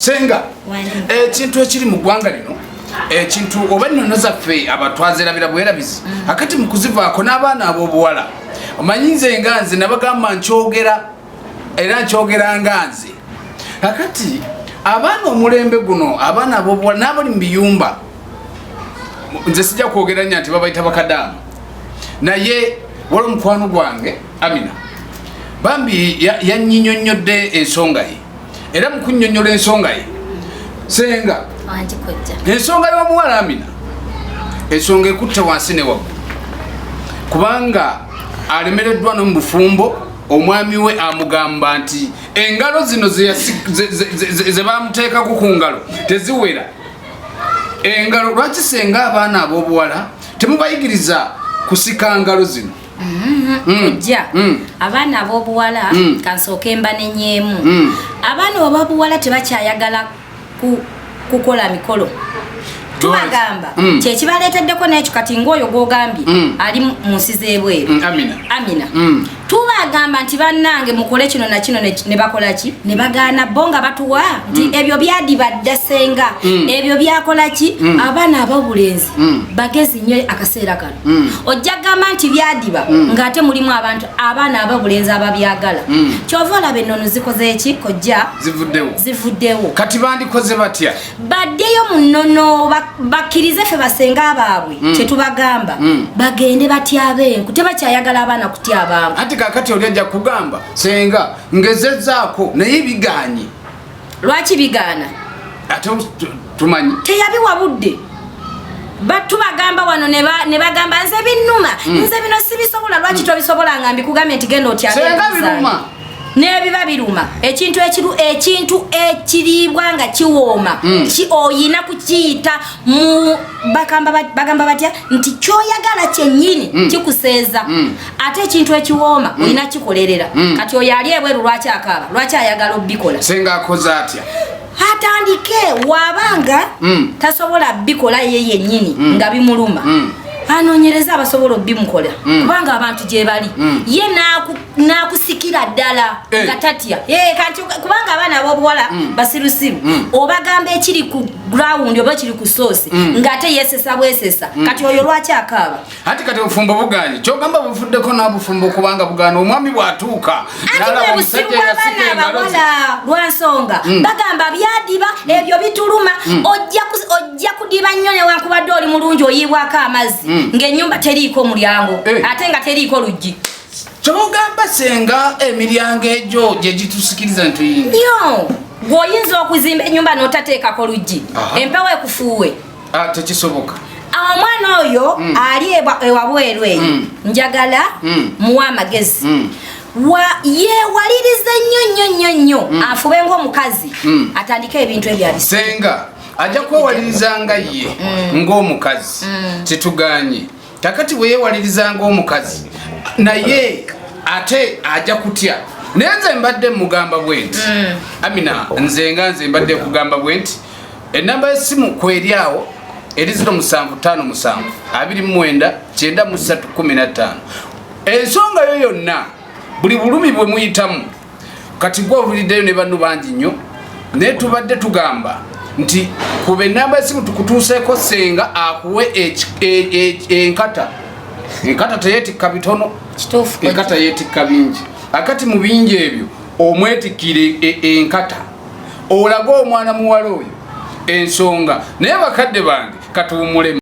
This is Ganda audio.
senga ekintu ekiri mu ggwanga lino ekintu oba nnono zaffe abatwazirabira bwerabizi akati mu kuzivaako n'abaana ab'obuwala omanyi nze nga nze nabagamba nkyogera era nkyogera nga nze akati abaana omulembe guno abaana ab'obuwala n'abali mu biyumba nze sijja kwogeranya nti babayita bakadaama naye wala omukwano gwange Amina bambi yanyinyonnyodde ensonga ye era mu kunnyonnyola ensonga ye senga ensonga y'omuwala Amina ensonga ekutte wansi ne waggulu kubanga alemereddwa no mu bufumbo omwami we amugamba nti engalo zino ze bamuteekako ku ngalo teziwera engalo lwaki senga abaana ab'obuwala temubayigiriza kusika ngalo zino kujja abaana ab'obuwala kansooke mba nenyeemu abaana ab'obuwala tebakyayagala kukola mikolo tubagamba kyekibaleeteddeko n'ekyo kati ng'oyo gw'ogambye ali mu nsi z'ebweru Amina tubagamba nti bannange mukole kino na kino ne bakola ki ne bagaana bo nga batuwa nti ebyo byadibadda senga ebyo byakola ki abaana ab'obulenzi bagezi nnyo akaseera kano ojja gamba nti byadiba ng'ate mulimu abantu abaana ab'obulenzi ababyagala kyova olaba ennono zikoze eki kojja zivuddewo kati bandikoze batya baddeyo mu nnono bakkirize ffe basenga abaabwe kyetubagamba bagende batya abenku tebakyayagala abaana kutya abangu anti kakati oli ajja kugamba senga ngezezzaako naye biganye lwaki bigaana ate tumanyi teyabiwa budde batubagamba wano ne bagamba nze binnuma nze bino sibisobola lwaki tobisobola nga mbikugambye nti genda otyasenga nebiba biruma ekintu ekiriibwa nga kiwooma oyina kukiyita mu bagamba batya nti kyoyagala kyennyini kikuseeza ate ekintu ekiwooma olina kikolerera kati oyo ali ebweru lwaki akaaba lwaki ayagala obbikola senga akoze atya atandike wabanga tasobola bikola ye yennyini nga bimuluma anoonyereza abasobola obbimukola kubanga abantu gye bali ye nakusikira ddala nga tatya kanti kubanga abaana ab'obuwala basirusiru obagamba ekiri ku ground oba kiri ku soosi ng'ate yesesa bwesesa kati oyo lwaki akaaba ati kati obufumbo buganye kyogamba bufuddeko n'obufumbo kubanga bugaana omwami bw'atuuka ate busiru bw'abaana abawala lwansonga bagamba byadiba ebyo bituluma ojja kudiba nnyo newankubadde oli mulungi oyiibwako amazzi ng'ennyumba teriiko mulyango ate nga teriiko luggi kyogamba senga emiryango egyo gye gitusikiriza ntuyinga yo gweoyinza okuzimba ennyumba n'otateekako luggi empewo ekufuuwe tekisoboka omwana oyo ali ewabweru eyo njagala muwa amagezi yeewalirize nnyo afube ng'omukazi atandike ebintu ebyabisa senga ajja kwewaliriza nga ye ng'omukazi kituganye takati bwe yeewaliriza ng'omukazi naye ate ajja kutya naye nze mbadde mugamba bwe nti Amina nze mbadde kugamba bwe nti enamba y'essimu kweryawo eri 0757 29 9315 ensonga yo yonna buli bulumi bwe muyitamu kati gwe obuliddeyo ne bannu bangi nnyo naye tubadde tugamba nti kuba enamba y'essimu tukutuuseeko senga akuwe enkata teyeetikka bitono enkata yeetikka bingi akati mu bingi ebyo omwetikire enkata olage omwana muwala oyo ensonga naye bakadde bange katuwumulemu